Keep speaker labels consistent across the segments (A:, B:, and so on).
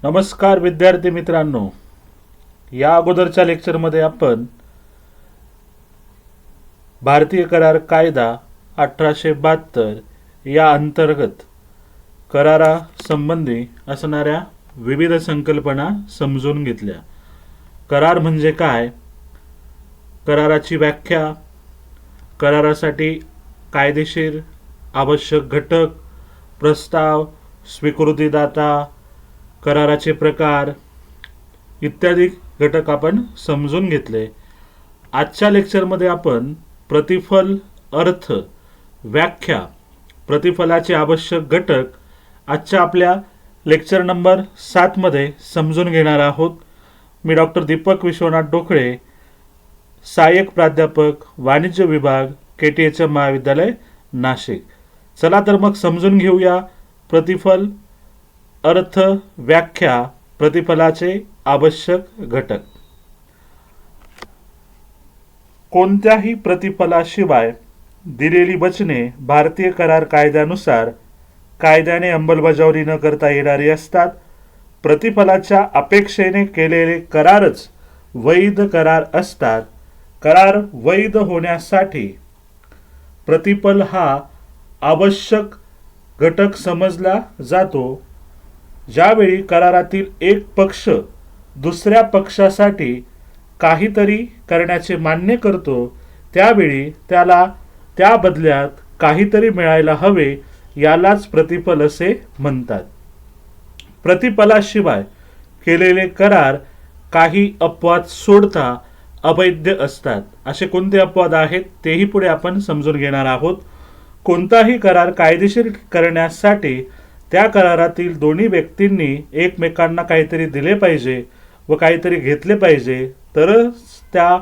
A: नमस्कार विद्यार्थी मित्रांनो, या अगोदरच्या लेक्चरमध्ये आपण भारतीय करार कायदा 1872 या अंतर्गत करारासंबंधी असणाऱ्या विविध संकल्पना समजून घेतल्या. करार म्हणजे काय, कराराची व्याख्या, करारासाठी कायदेशीर आवश्यक घटक, प्रस्ताव, स्वीकृतीदाता, कराराचे प्रकार इत्यादी घटक आपण समजून घेतले. आजच्या लेक्चरमध्ये आपण प्रतिफल, अर्थ, व्याख्या, प्रतिफलाचे आवश्यक घटक आजच्या आपल्या लेक्चर नंबर 7 मध्ये समजून घेणार आहोत. मी डॉक्टर दीपक विश्वनाथ डोकळे, सहाय्यक प्राध्यापक, वाणिज्य विभाग, KTHM महाविद्यालय, नाशिक. चला तर मग समजून घेऊया प्रतिफल, अर्थ, व्याख्या, प्रतिफलाचे आवश्यक घटक. कोणत्याही प्रतिफलाशिवाय दिलेली वचने भारतीय करार कायद्यानुसार कायद्याने अंमलबजावणी न करता येणारी असतात. प्रतिफलाच्या अपेक्षेने केलेले करारच वैध करार असतात. करार वैध होण्यासाठी प्रतिफल हा आवश्यक घटक समजला जातो. ज्यावेळी करारातील एक पक्ष दुसऱ्या पक्षासाठी काहीतरी करण्याचे मान्य करतो, त्यावेळी त्याला त्या बदल्यात काहीतरी मिळायला हवे, यालाच प्रतिफल असे म्हणतात. प्रतिफलाशिवाय केलेले करार काही अपवाद सोडता अवैध असतात. असे कोणते अपवाद आहेत तेही पुढे आपण समजून घेणार आहोत. कोणताही करार कायदेशीर करण्यासाठी त्या करारातील दोन्ही व्यक्तींनी एकमेकांना काहीतरी दिले पाहिजे व काहीतरी घेतले पाहिजे, तरच त्या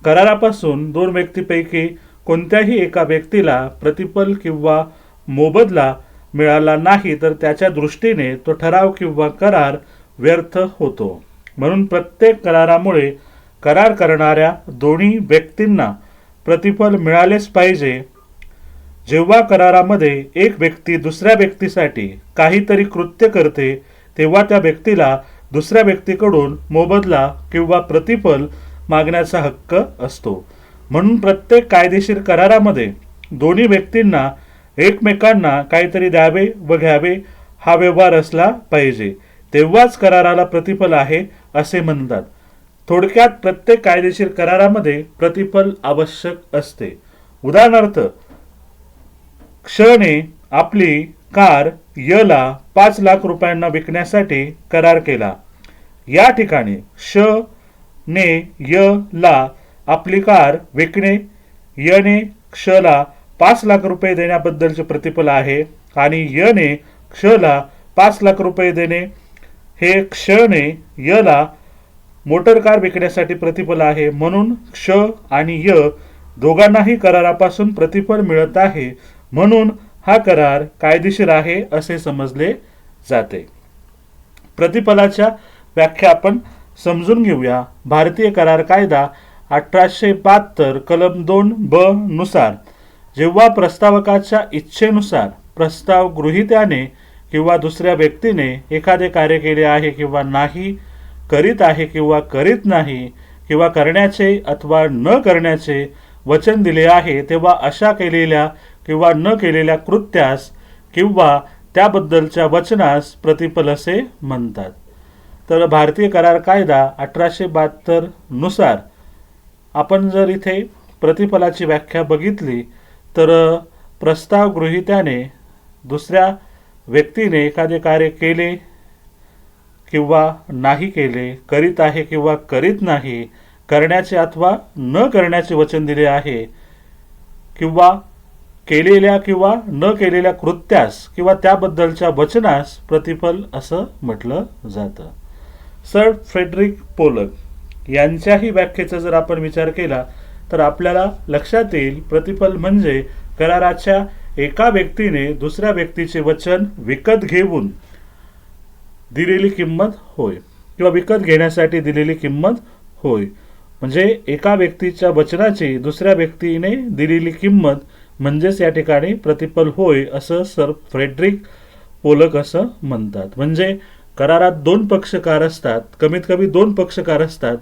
A: करारापासून दोन व्यक्तीपैकी कोणत्याही एका व्यक्तीला प्रतिफल किंवा मोबदला मिळाला नाही तर त्याच्या दृष्टीने तो ठराव किंवा करार व्यर्थ होतो. म्हणून प्रत्येक करारामुळे करार करणाऱ्या दोन्ही व्यक्तींना प्रतिफल मिळालेच पाहिजे. जेव्हा करारामध्ये एक व्यक्ती दुसऱ्या व्यक्तीसाठी काहीतरी कृत्य करते, तेव्हा त्या व्यक्तीला दुसऱ्या व्यक्तीकडून मोबदला किंवा प्रतिफल मागण्याचा हक्क असतो. म्हणून प्रत्येक कायदेशीर करारामध्ये दोन्ही व्यक्तींना एकमेकांना काहीतरी द्यावे व घ्यावे हा व्यवहार असला पाहिजे, तेव्हाच कराराला प्रतिफल आहे असे म्हणतात. थोडक्यात प्रत्येक कायदेशीर करारामध्ये प्रतिफल आवश्यक असते. उदाहरणार्थ, क्षने आपली कार यला 5 लाख रुपयांना विकण्यासाठी करार केला. या ठिकाणी श ने य ला आपली कार विकणे, यने क्षला 5 लाख रुपये देण्याबद्दलचे प्रतिफल आहे आणि यने क्षला 5 लाख रुपये देणे हे क्षने यला मोटर कार विकण्यासाठी प्रतिफल आहे. म्हणून क्ष आणि य दोघांनाही करारापासून प्रतिफल मिळत आहे, म्हणून हा करार कायदेशीर आहे असे समजले जाते. प्रतिफलाच्या व्याख्या आपण समजून घेऊया. भारतीय करार कायदा 1872 कलम 2 ब नुसार जेव्हा प्रस्तावकाच्या इच्छेनुसार प्रस्ताव गृहीत्याने किंवा दुसऱ्या व्यक्तीने एखादे कार्य केले आहे किंवा नाही, करीत आहे किंवा करीत नाही, किंवा करण्याचे अथवा न करण्याचे वचन दिले आहे, तेव्हा अशा केलेल्या किंवा न केलेल्या कृत्यास किंवा त्याबद्दलच्या वचनास प्रतिफल असे म्हणतात. तर भारतीय करार कायदा 1872 नुसार आपण जर इथे प्रतिफलाची व्याख्या बघितली तर प्रस्ताव गृहीत्याने दुसऱ्या व्यक्तीने एखादे कार्य केले किंवा नाही केले, करीत आहे किंवा करीत नाही, करण्याचे अथवा न करण्याचे वचन दिले आहे, किंवा केलेल्या किंवा न केलेल्या कृत्यास किंवा त्याबद्दलच्या वचनास प्रतिफल असं म्हटलं जातं. सर फ्रेडरिक पोलक यांच्याही व्याख्येचा जर आपण विचार केला तर आपल्याला लक्षात येईल, प्रतिफल म्हणजे कराराच्या एका व्यक्तीने दुसऱ्या व्यक्तीचे वचन विकत घेऊन दिलेली किंमत होय, किंवा विकत घेण्यासाठी दिलेली किंमत होय. म्हणजे एका व्यक्तीच्या वचनाची दुसऱ्या व्यक्तीने दिलेली किंमत म्हणजेच या ठिकाणी प्रतिफल होय असं सर फ्रेडरिक पोलक असं म्हणतात. म्हणजे करारात दोन पक्षकार असतात, कमीत कमी दोन पक्षकार असतात,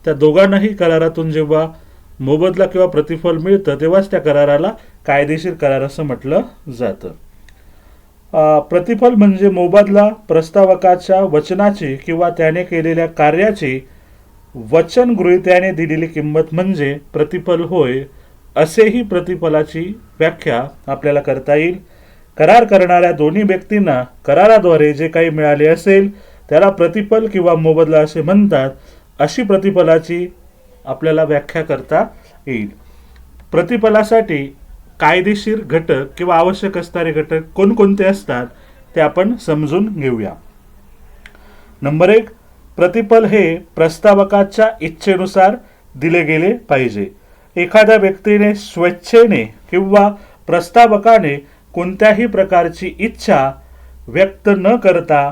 A: त्या दोघांनाही करारातून जेव्हा मोबदला किंवा प्रतिफल मिळतं तेव्हाच त्या कराराला कायदेशीर करार असं म्हटलं जातं. प्रतिफल म्हणजे मोबदला प्रस्तावकाच्या वचनाची किंवा त्याने केलेल्या कार्याची वचन गृहीत्याने दिलेली किंमत म्हणजे प्रतिफल होय, असेही प्रतिफलाची व्याख्या आपल्याला करता येईल. करार करणाऱ्या दोन्ही व्यक्तींना कराराद्वारे जे काही मिळाले असेल त्याला प्रतिफल किंवा मोबदला असे म्हणतात. अशी प्रतिफलाची आपल्याला व्याख्या करता येईल. प्रतिफलासाठी कायदेशीर घटक किंवा आवश्यक असणारे घटक कोणकोणते असतात ते आपण समजून घेऊया. नंबर 1, प्रतिफल हे प्रस्तावकाच्या इच्छेनुसार दिले गेले पाहिजे. एखाद्या व्यक्तीने स्वेच्छेने किंवा प्रस्तावकाने कोणत्याही प्रकारची इच्छा व्यक्त न करता,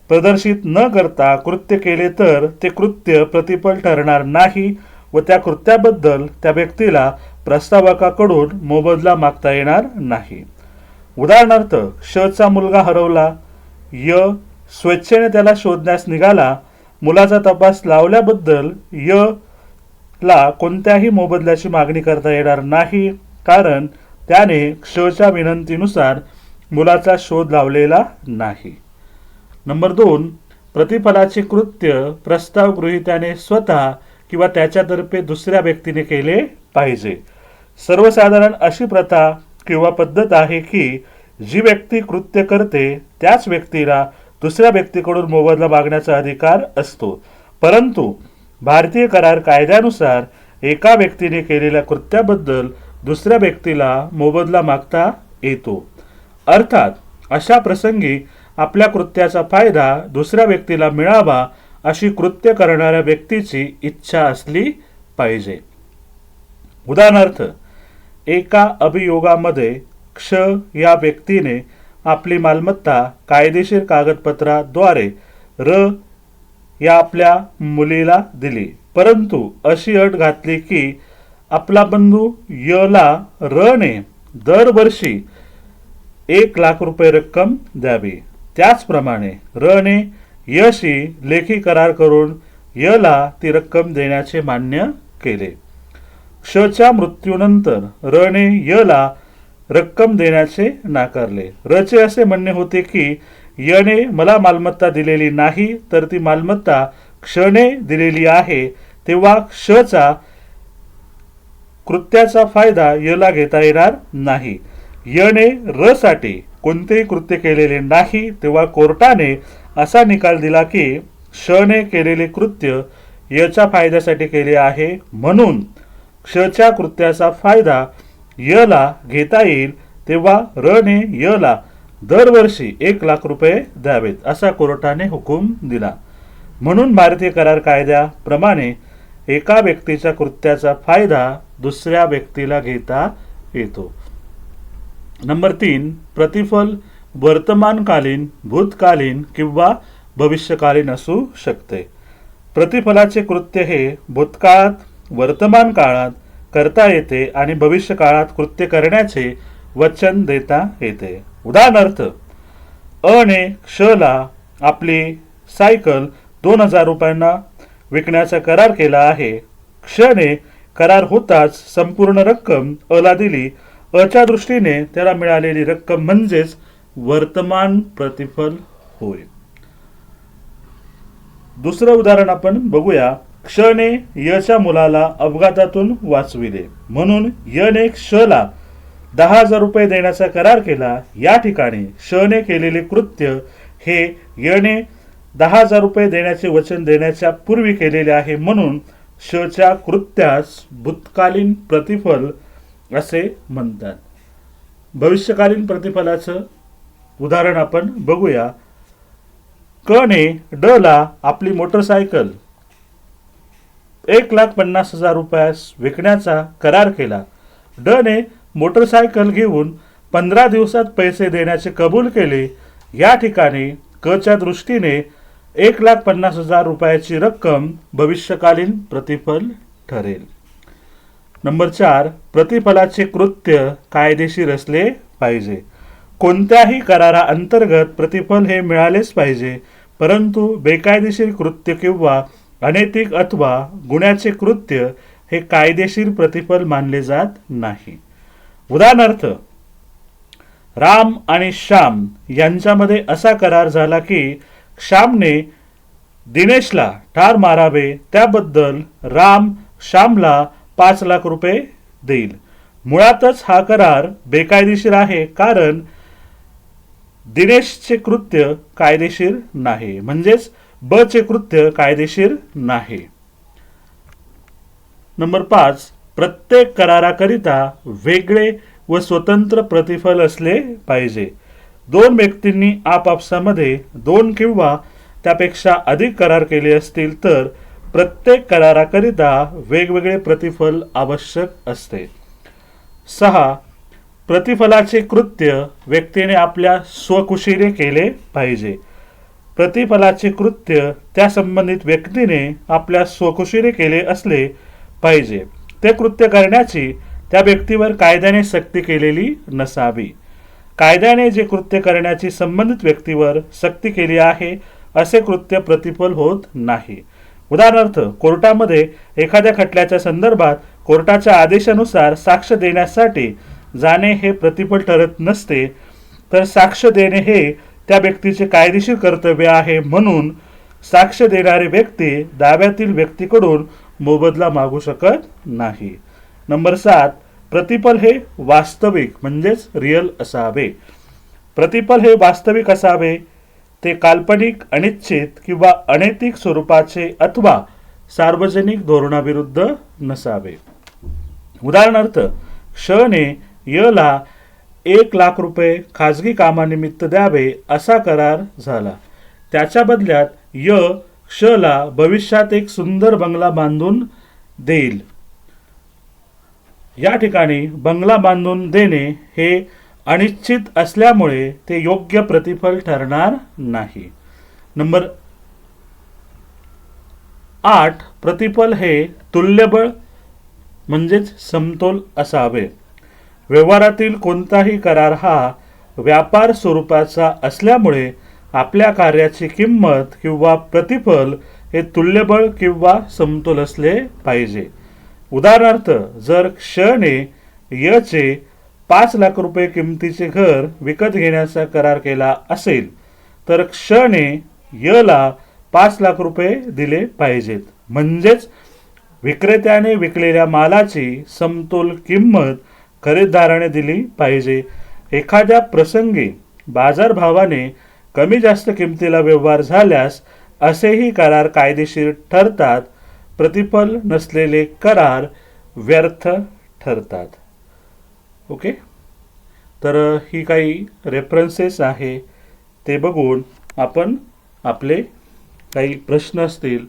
A: प्रदर्शित न करता कृत्य केले तर ते कृत्य प्रतिफल ठरणार नाही व त्या कृत्याबद्दल त्या व्यक्तीला प्रस्तावकाकडून मोबदला मागता येणार नाही. उदाहरणार्थ, श चा मुलगा हरवला. य स्वेच्छेने त्याला शोधण्यास निघाला. मुलाचा तपास लावल्याबद्दल य ला कोणत्याही मोबदल्याची मागणी करता येणार नाही, कारण त्याने क्ष च्या विनंतीनुसार मुलाचा शोध लावलेला नाही. नंबर 2, प्रतिफलाचे कृत्य प्रस्ताव गृहीत्याने स्वतः किंवा त्याच्यातर्फे दुसऱ्या व्यक्तीने केले पाहिजे. सर्वसाधारण अशी प्रथा किंवा पद्धत आहे की जी व्यक्ती कृत्य करते त्याच व्यक्तीला दुसऱ्या व्यक्तीकडून मोबदला मागण्याचा अधिकार असतो. परंतु भारतीय करार कायद्यानुसार एका व्यक्तीने केलेल्या कृत्याबद्दल दुसऱ्या व्यक्तीला मोबदला मागता येतो. अर्थात अशा प्रसंगी आपल्या कृत्याचा फायदा दुसऱ्या व्यक्तीला मिळावा अशी कृत्य करणाऱ्या व्यक्तीची इच्छा असली पाहिजे. उदाहरणार्थ, एका अभियोगामध्ये क्ष या व्यक्तीने आपली मालमत्ता कायदेशीर कागदपत्राद्वारे र या आपल्या मुलीला दिली, परंतु अशी अट घातली की आपला बंधू य ला र ने दरवर्षी 1,00,000 रुपये रक्कम द्यावी. त्याचप्रमाणे र ने यशी लेखी करार करून य ला ती रक्कम देण्याचे मान्य केले. क्ष च्या मृत्यूनंतर र ने य ला रक्कम देण्याचे नाकारले. र चे असे म्हणणे होते की य ने मला मालमत्ता दिलेली नाही तर ती मालमत्ता क्ष ने दिलेली आहे, तेव्हा क्ष चा कृत्याचा फायदा य ला घेता येणार नाही. य ने र साठी कोणतेही कृत्य केलेले नाही, तेव्हा कोर्टाने असा निकाल दिला की क्ष ने केलेले कृत्य य च्या फायद्यासाठी केले आहे, म्हणून क्ष च्या कृत्याचा फायदा य ला घेता येईल, तेव्हा र ने य ला दरवर्षी 1,00,000 रुपये द्यावेत असा कोर्टाने हुकूम दिला. म्हणून भारतीय करार कायद्याप्रमाणे एका व्यक्तीच्या कृत्याचा फायदा दुसऱ्या व्यक्तीला घेता येतो. नंबर 3, प्रतिफल वर्तमानकालीन, भूतकालीन किंवा भविष्यकालीन असू शकते. प्रतिफलाचे कृत्य हे भूतकाळात, वर्तमान काळात करता येते आणि भविष्य काळात कृत्य करण्याचे वचन देता येते. उदाहरणार्थ, अ ने क्ष ला आपली सायकल 2,000 रुपयांना विकण्याचा करार केला आहे. क्ष ने करार होताच संपूर्ण रक्कम अ ला दिली. अ च्या दृष्टीने त्याला मिळालेली रक्कम म्हणजेच वर्तमान प्रतिफल होय. दुसरं उदाहरण आपण बघूया. क्ष ने य च्या मुलाला अपघातातून वाचविले, म्हणून य ने क्ष ला 10,000 रुपये देण्याचा करार केला. या ठिकाणी क्ष ने केलेले कृत्य हे य ने 10,000 रुपये देण्याचे वचन देण्याच्या पूर्वी केलेले आहे, म्हणून क्ष च्या कृत्यास भूतकालीन प्रतिफल असे म्हणतात. भविष्यकालीन प्रतिफलाचं उदाहरण आपण बघूया. क ने ड ला आपली मोटरसायकल 1,50,000 रुपयास विकण्याचा करार केला. ड ने मोटरसायकल घेऊन 15 दिवसात पैसे देण्याचे कबूल केले. या ठिकाणी क च्या दृष्टीने 1,50,000 रुपयाची रक्कम भविष्यकालीन प्रतिफल ठरेल. नंबर 4, प्रतिफलाचे कृत्य कायदेशीर असले पाहिजे. कोणत्याही कराराअंतर्गत प्रतिफल हे मिळालेच पाहिजे, परंतु बेकायदेशीर कृत्य किंवा अनैतिक अथवा गुन्ह्याचे कृत्य हे कायदेशीर प्रतिफल मानले जात नाही. उदाहरणार्थ, राम आणि श्याम यांच्यामध्ये असा करार झाला की श्यामने दिनेशला ठार मारावे, त्याबद्दल राम श्यामला 5 लाख रुपये देईल. मुळातच हा करार बेकायदेशीर आहे, कारण दिनेशचे कृत्य कायदेशीर नाही, म्हणजेच ब चे कृत्य कायदेशीर नाही. नंबर 5, प्रत्येक कराराकरिता वेगळे व स्वतंत्र प्रतिफल असले पाहिजे. दोन व्यक्तींनी आपापसामध्ये 2 किंवा त्यापेक्षा अधिक करार केले असतील तर प्रत्येक कराराकरिता वेगवेगळे प्रतिफल आवश्यक असते. 6, प्रतिफलाचे कृत्य व्यक्तीने आपल्या स्वखुशीने केले पाहिजे. प्रतिफलाचे कृत्य त्या संबंधित व्यक्तीने आपल्या स्वखुशीने केले असले पाहिजे. ते कृत्य करण्याची त्या व्यक्तीवर कायद्याने सक्ती केलेली नसावी. कायद्याने जे कृत्य करण्याची संबंधित व्यक्तीवर सक्ती केली आहे असे कृत्य प्रतिफल होत नाही. उदाहरणार्थ, कोर्टामध्ये एखाद्या खटल्याच्या संदर्भात कोर्टाच्या आदेशानुसार साक्ष देण्यासाठी जाणे हे प्रतिफल ठरत नसते, तर साक्ष देणे हे त्या व्यक्तीचे कायदेशीर कर्तव्य आहे, म्हणून साक्ष देणारी व्यक्ती दाव्यातील व्यक्तीकडून मोबदला मागू शकत नाही. नंबर 7, प्रतिफल हे वास्तविक म्हणजेच रिअल असावे. प्रतिफल हे वास्तविक असावे, ते काल्पनिक, अनिश्चित किंवा अनैतिक स्वरूपाचे अथवा सार्वजनिक धोरणाविरुद्ध नसावे. उदाहरणार्थ, श ने य ला 1 लाख रुपये खाजगी कामानिमित्त द्यावे असा करार झाला. त्याच्या बदल्यात य श ला भविष्यात एक सुंदर बंगला बांधून देईल. या ठिकाणी बंगला बांधून देणे हे अनिश्चित असल्यामुळे ते योग्य प्रतिफल ठरणार नाही. नंबर 8, प्रतिफल हे तुल्यबळ म्हणजेच समतोल असावे. व्यवहारातील कोणताही करार हा व्यापार स्वरूपाचा असल्यामुळे आपल्या कार्याची किंमत किंवा प्रतिफल हे तुल्यबळ किंवा समतोल असले पाहिजे. उदाहरणार्थ, जर क्ष ने य चे 5 लाख रुपये किमतीचे घर विकत घेण्याचा करार केला असेल तर क्ष ने य ला 5 लाख रुपये दिले पाहिजेत, म्हणजेच विक्रेत्याने विकलेल्या मालाची समतोल किंमत खरेदीदाराने दिली पाहिजे. एखाद्या प्रसंगी बाजारभावाने कमी जास्त किमतीला व्यवहार झाल्यास असेही करार कायदेशीर ठरतात. प्रतिफल नसलेले करार व्यर्थ ठरतात. ओके, तर ही काही रेफरन्सेस आहे, ते बघून आपण आपले काही प्रश्न असतील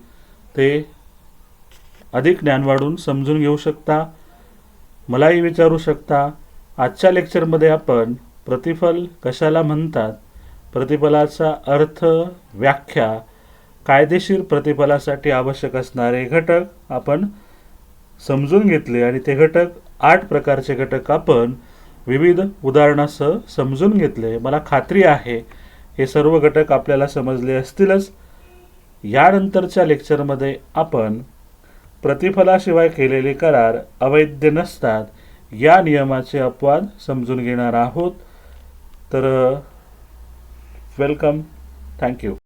A: ते अधिक ज्ञान वाढून समजून घेऊ शकता, मलाही विचारू शकता. आजच्या लेक्चरमध्ये आपण प्रतिफल कशाला म्हणतात, प्रतिफलाचा अर्थ, व्याख्या, कायदेशीर प्रतिफलासाठी आवश्यक असणारे घटक आपण समजून घेतले आणि ते घटक 8 प्रकारचे घटक आपण विविध उदाहरणासह समजून घेतले. मला खात्री आहे हे सर्व घटक आपल्याला समजले असतीलच. यानंतरच्या लेक्चरमध्ये आपण प्रतिफलाशिवाय केलेले करार अवैध नसतात या नियमाचे अपवाद समजून घेणार आहोत. तर वेलकम, थँक्यू.